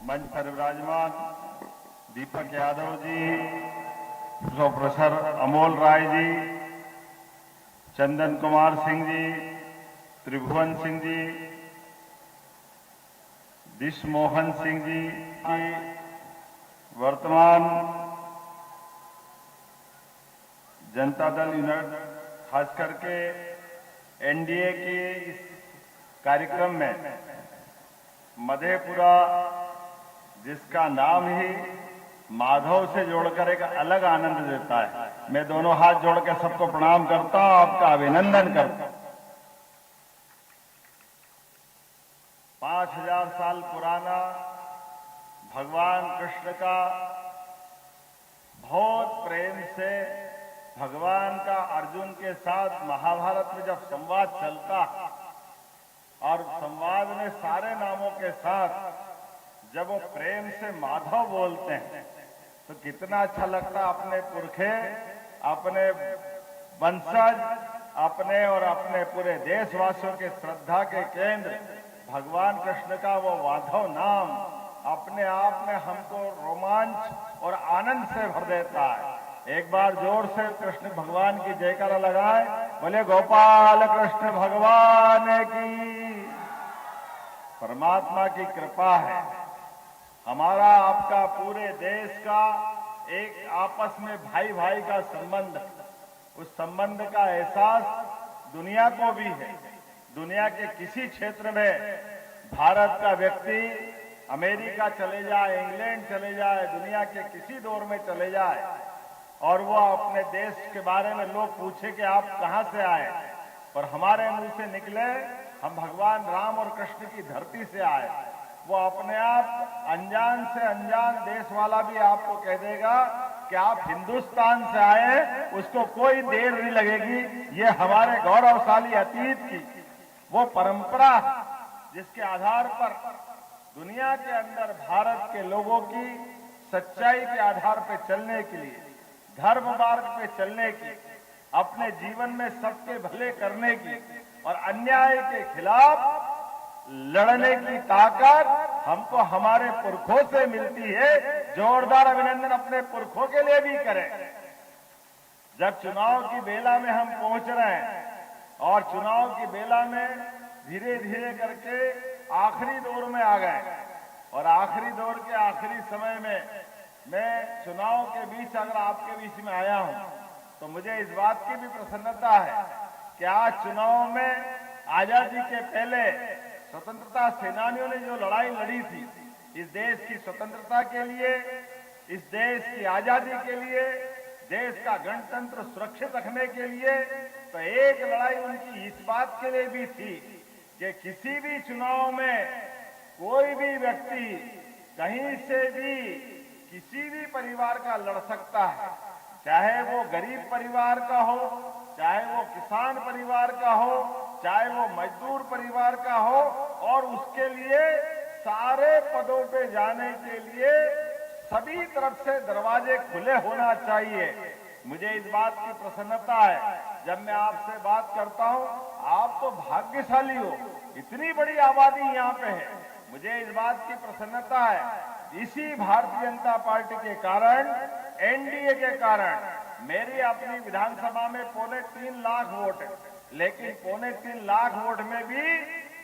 मंच पर विराजमान दीपक यादव जी, प्रोफेसर अमोल राय जी, चंदन कुमार सिंह जी, त्रिभुवन सिंह जी, दिश मोहन सिंह जी की वर्तमान जनता दल यूनाइटेड खास करके एनडीए के इस कार्यक्रम में मधेपुरा, जिसका नाम ही माधव से जोड़कर एक अलग आनंद देता है। मैं दोनों हाथ जोड़कर सबको प्रणाम करता हूं, आपका अभिनंदन करता हूं। 5000 साल पुराना भगवान कृष्ण का बहुत प्रेम से भगवान का अर्जुन के साथ महाभारत में जब संवाद चलता और संवाद में सारे नामों के साथ जब वो प्रेम से माधव बोलते हैं तो कितना अच्छा लगता। अपने पुरखे, अपने वंशज, अपने और अपने पूरे देशवासियों के श्रद्धा के केंद्र भगवान कृष्ण का वो माधव नाम अपने आप में हमको रोमांच और आनंद से भर देता है। एक बार जोर से कृष्ण भगवान की जयकारा लगाए, बोले गोपाल कृष्ण भगवान की। परमात्मा की कृपा है, हमारा आपका पूरे देश का एक आपस में भाई भाई का संबंध, उस संबंध का एहसास दुनिया को भी है। दुनिया के किसी क्षेत्र में भारत का व्यक्ति अमेरिका चले जाए, इंग्लैंड चले जाए, दुनिया के किसी दौर में चले जाए और वो अपने देश के बारे में लोग पूछे कि आप कहां से आए, और हमारे मुंह से निकले हम भगवान राम और कृष्ण की धरती से आए, वो अपने आप अनजान से अनजान देश वाला भी आपको कह देगा कि आप हिंदुस्तान से आए, उसको कोई देर नहीं लगेगी। ये हमारे गौरवशाली अतीत की वो परंपरा जिसके आधार पर दुनिया के अंदर भारत के लोगों की सच्चाई के आधार पर चलने के लिए, धर्म मार्ग पे चलने की, अपने जीवन में सबके भले करने की और अन्याय के खिलाफ लड़ने की ताकत हमको हमारे पुरखों से मिलती है। जोरदार अभिनंदन अपने पुरखों के लिए भी करें। जब चुनाव की बेला में हम पहुंच रहे हैं और चुनाव की बेला में धीरे धीरे करके आखिरी दौर में आ गए और आखिरी दौर के आखिरी समय में मैं चुनाव के बीच अगर आपके बीच में आया हूं तो मुझे इस बात की भी प्रसन्नता है कि आज चुनाव में आजादी के पहले स्वतंत्रता सेनानियों ने जो लड़ाई लड़ी थी इस देश की स्वतंत्रता के लिए, इस देश की आजादी के लिए, देश का गणतंत्र सुरक्षित रखने के लिए, तो एक लड़ाई उनकी इस बात के लिए भी थी कि किसी भी चुनाव में कोई भी व्यक्ति कहीं से भी किसी भी परिवार का लड़ सकता है, चाहे वो गरीब परिवार का हो, चाहे वो किसान परिवार का हो, चाहे वो मजदूर परिवार का हो, और उसके लिए सारे पदों पे जाने के लिए सभी तरफ से दरवाजे खुले होना चाहिए। मुझे इस बात की प्रसन्नता है जब मैं आपसे बात करता हूं, आप तो भाग्यशाली हो, इतनी बड़ी आबादी यहाँ पे है। मुझे इस बात की प्रसन्नता है, इसी भारतीय जनता पार्टी के कारण, एनडीए के कारण मेरी अपनी विधानसभा में 3.25 लाख वोट है, लेकिन 3.25 लाख वोट में भी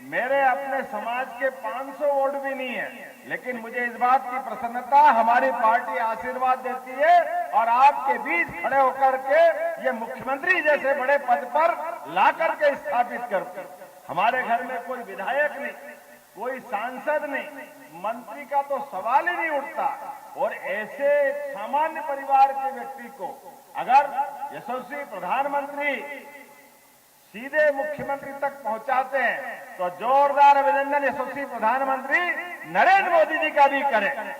मेरे अपने समाज के 500 वोट भी नहीं है, लेकिन मुझे इस बात की प्रसन्नता, हमारी पार्टी आशीर्वाद देती है और आपके बीच खड़े होकर के ये मुख्यमंत्री जैसे बड़े पद पर ला करके स्थापित करती। हमारे घर में कोई विधायक नहीं, कोई सांसद नहीं, मंत्री का तो सवाल ही नहीं उठता, और ऐसे सामान्य परिवार के व्यक्ति को अगर यशस्वी प्रधानमंत्री सीधे मुख्यमंत्री तक पहुंचाते हैं तो जोरदार अभिनंदन यशस्वी प्रधानमंत्री नरेंद्र मोदी जी का भी करें,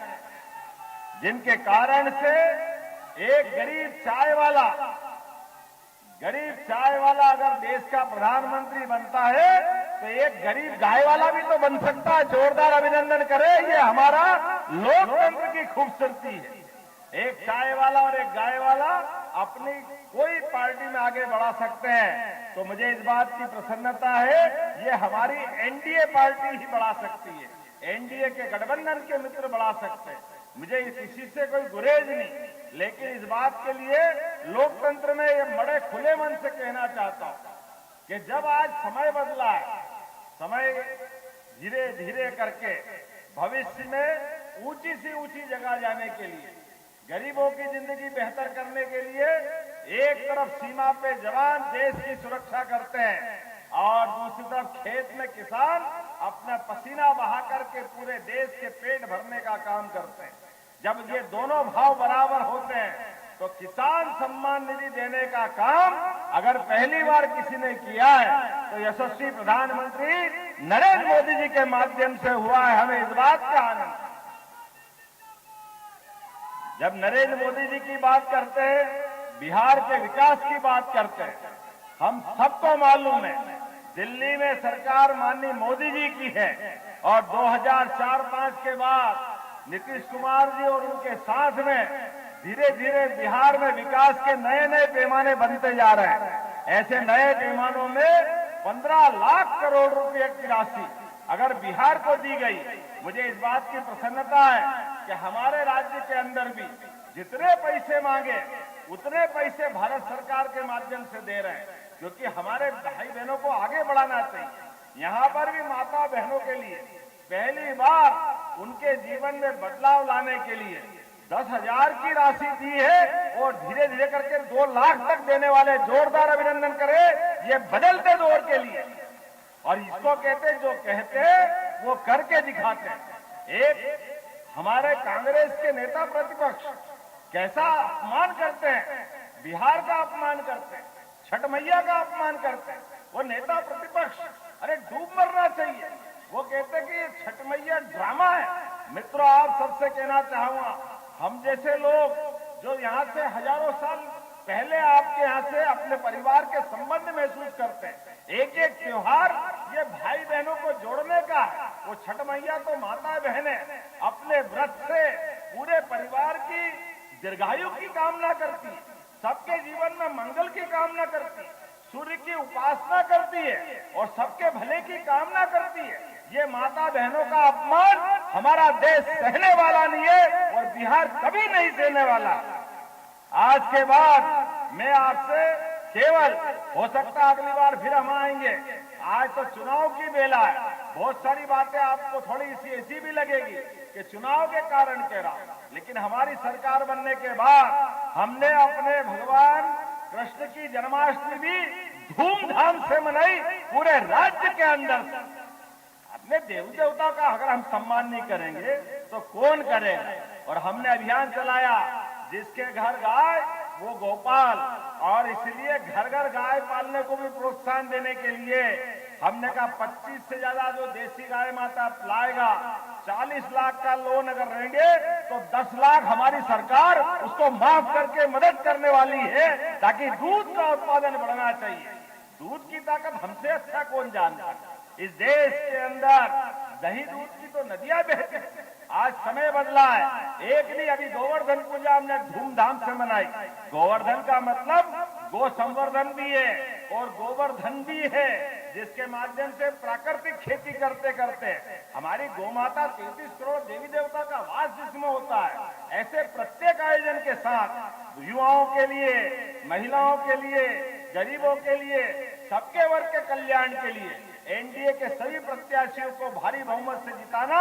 जिनके कारण से एक गरीब चाय वाला अगर देश का प्रधानमंत्री बनता है तो एक गरीब गाय वाला भी तो बन सकता है। जोरदार अभिनंदन करें, ये हमारा लोकतंत्र की खूबसूरती है। एक चाय वाला और एक गाय वाला अपनी कोई पार्टी में आगे बढ़ा सकते हैं, तो मुझे इस बात की प्रसन्नता है ये हमारी एनडीए पार्टी ही बढ़ा सकती है। एनडीए के गठबंधन के मित्र बढ़ा सकते हैं। मुझे किसी से कोई गुरेज नहीं, लेकिन इस बात के लिए लोकतंत्र में ये बड़े खुले मन से कहना चाहता हूं कि जब आज समय बदला है, समय धीरे धीरे करके भविष्य में ऊंची से ऊंची जगह जाने के लिए, गरीबों की जिंदगी बेहतर करने के लिए एक तरफ सीमा पे जवान देश की सुरक्षा करते हैं और दूसरी तरफ खेत में किसान अपना पसीना बहा करके पूरे देश के पेट भरने का काम करते हैं। जब ये दोनों भाव बराबर होते हैं तो किसान सम्मान निधि देने का काम अगर पहली बार किसी ने किया है तो यशस्वी प्रधानमंत्री नरेंद्र मोदी जी के माध्यम से हुआ है। हमें इस बात का आनंद। जब नरेंद्र मोदी जी की बात करते हैं, बिहार के विकास की बात करते हैं, हम सबको मालूम है दिल्ली में सरकार माननीय मोदी जी की है और 2004-05 के बाद नीतीश कुमार जी और उनके साथ में धीरे धीरे बिहार में विकास के नए नए पैमाने बनते जा रहे हैं। ऐसे नए पैमानों में 15 लाख करोड़ रुपए की राशि अगर बिहार को दी गई, मुझे इस बात की प्रसन्नता है कि हमारे राज्य के अंदर भी जितने पैसे मांगे उतने पैसे भारत सरकार के माध्यम से दे रहे हैं, क्योंकि हमारे भाई बहनों को आगे बढ़ाना चाहिए। यहाँ पर भी माता बहनों के लिए पहली बार उनके जीवन में बदलाव लाने के लिए 10,000 की राशि दी है और धीरे धीरे करके 2 लाख तक देने वाले जोरदार अभिनंदन करें ये बदलते दौर के लिए। और इसको कहते जो कहते वो करके दिखाते हैं। एक हमारे कांग्रेस के नेता प्रतिपक्ष कैसा अपमान करते हैं, बिहार का अपमान करते हैं, छठ मैया का अपमान करते हैं। वो नेता प्रतिपक्ष अरे डूब मरना चाहिए। वो कहते हैं कि ये छठ मैया ड्रामा है। मित्रों, आप सबसे कहना चाहूंगा, हम जैसे लोग जो यहाँ से हजारों साल पहले आपके यहाँ से अपने परिवार के संबंध महसूस करते हैं, एक एक त्योहार ये भाई बहनों को जोड़ने का है। वो छठ मैया तो माता बहनें अपने व्रत से पूरे परिवार की दीर्घायु की कामना करती है, सबके जीवन में मंगल की कामना करती है, सूर्य की उपासना करती है और सबके भले की कामना करती है। ये माता बहनों का अपमान हमारा देश सहने वाला नहीं है और बिहार कभी नहीं सहने वाला। आज के बाद मैं आपसे केवल, हो सकता है अगली बार फिर हम आएंगे, आज तो चुनाव की बेला है, बहुत सारी बातें आपको थोड़ी सी ऐसी भी लगेगी कि चुनाव के कारण कह रहा हूं, लेकिन हमारी सरकार बनने के बाद हमने अपने भगवान कृष्ण की जन्माष्टमी भी धूमधाम से मनाई पूरे राज्य के अंदर। अपने देवी देवता का अगर हम सम्मान नहीं करेंगे तो कौन करेगा। और हमने अभियान चलाया जिसके घर गाय वो गोपाल, और इसलिए घर घर गाय पालने को भी प्रोत्साहन देने के लिए हमने कहा 25 से ज्यादा जो देसी गाय माता लाएगा 40 लाख का लोन अगर रहेंगे तो 10 लाख हमारी सरकार उसको माफ करके मदद करने वाली है, ताकि दूध का उत्पादन बढ़ना चाहिए। दूध की ताकत हमसे अच्छा कौन जानता है। इस देश के अंदर दही दूध की तो नदियां बहती हैं। आज समय बदला है। एक नहीं, अभी गोवर्धन पूजा हमने धूमधाम से मनाई। गोवर्धन का मतलब गो संवर्धन भी है और गोवर्धन भी है, जिसके माध्यम से प्राकृतिक खेती करते करते हमारी गोमाता 33 करोड़ देवी देवता का वास जिसमें होता है। ऐसे प्रत्येक आयोजन के साथ युवाओं के लिए, महिलाओं के लिए, गरीबों के लिए, सबके वर्ग के कल्याण के लिए एनडीए के सभी प्रत्याशियों को भारी बहुमत से जिताना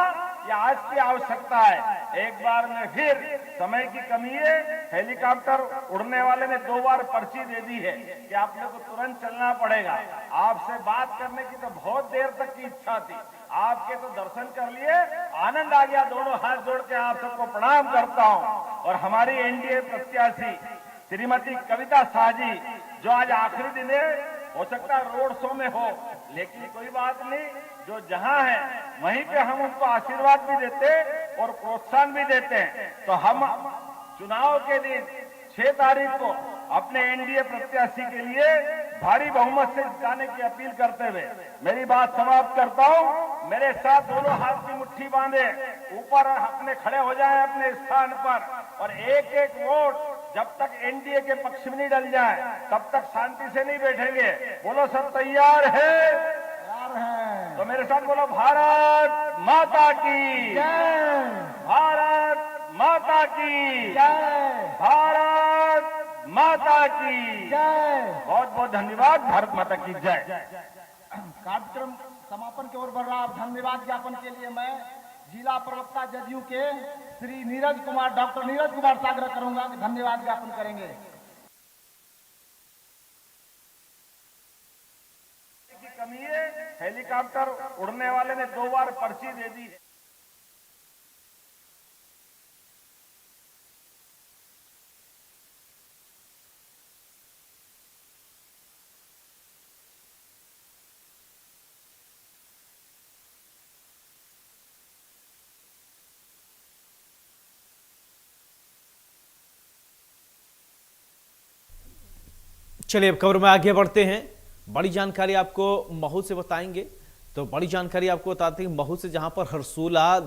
यह आज की आवश्यकता है। एक बार में फिर समय की कमी है, हेलीकॉप्टर उड़ने वाले ने 2 बार पर्ची दे दी है कि आप लोग को तुरंत चलना पड़ेगा। आपसे बात करने की तो बहुत देर तक की इच्छा थी, आपके तो दर्शन कर लिए, आनंद आ गया। दोनों हाथ जोड़ के आप सबको प्रणाम करता हूं। और हमारी एनडीए प्रत्याशी श्रीमती कविता शाह जी, जो आज आखिरी दिन है, हो सकता है रोड शो में हो, लेकिन कोई बात नहीं, जो जहां है वहीं पे हम उनको आशीर्वाद भी देते और प्रोत्साहन भी देते हैं। तो हम चुनाव के दिन 6 तारीख को अपने एनडीए प्रत्याशी के लिए भारी बहुमत से जिताने की अपील करते हुए मेरी बात समाप्त करता हूं। मेरे साथ दोनों हाथ की मुट्ठी बांधे ऊपर अपने खड़े हो जाएं अपने स्थान पर, और एक एक वोट जब तक एनडीए के पक्ष में नहीं डल जाए तब तक शांति से नहीं बैठेंगे। बोलो सब तैयार है? तैयार हैं तो मेरे साथ बोलो भारत माता की जय, भारत माता की जय, भारत माता की जय। बहुत बहुत धन्यवाद। भारत माता की जय। कार्यक्रम समापन की ओर बढ़ रहा। धन्यवाद ज्ञापन के लिए मैं जिला प्रवक्ता जदयू के श्री नीरज कुमार, डॉक्टर नीरज कुमार से आग्रह करूंगा कि धन्यवाद ज्ञापन करेंगे। की कमी है, हेलीकॉप्टर उड़ने वाले ने 2 बार पर्ची दे दी है। चलिए अब खबर में आगे बढ़ते हैं। बड़ी जानकारी आपको महू से बताएंगे। तो बड़ी जानकारी आपको बताते हैं महू से, जहां पर हरसोला